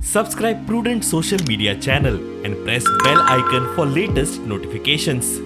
Subscribe Prudent social media channel and press bell icon for latest notifications.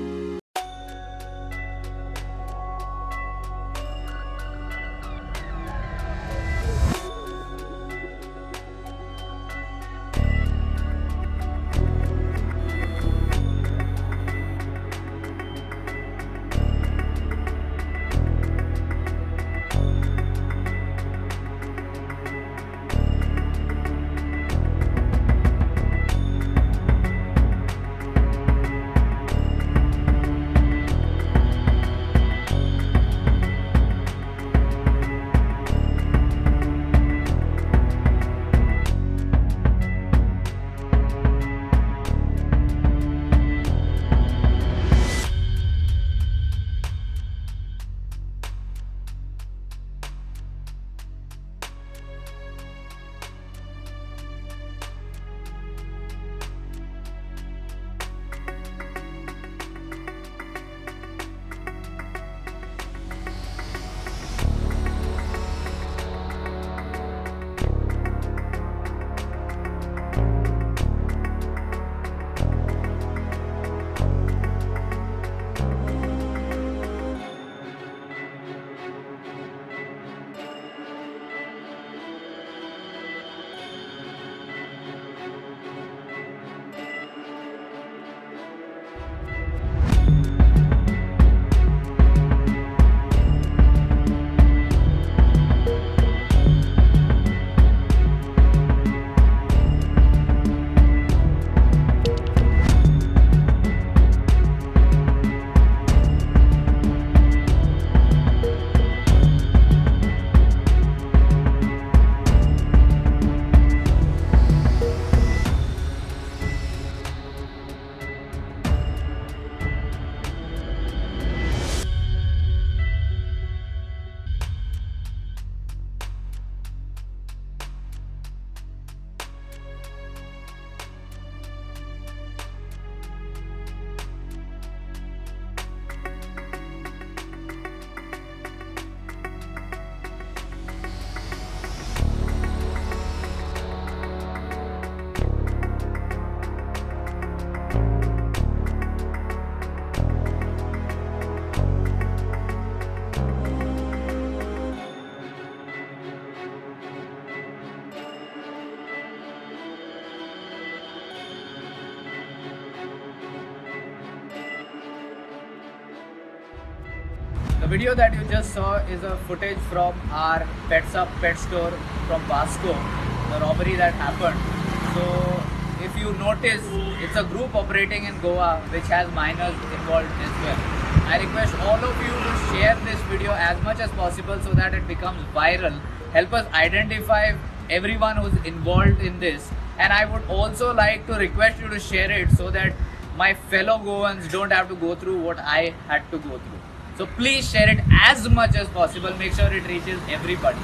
The video that you just saw is a footage from our Pets Up pet store from Vasco, the robbery that happened. So if you notice, it's a group operating in Goa which has minors involved as well. I request all of you to share this video as much as possible so that it becomes viral. Help us identify everyone who's involved in this. And I would also like to request you to share it so that my fellow Goans don't have to go through what I had to go through. So please share it as much as possible. Make sure it reaches everybody.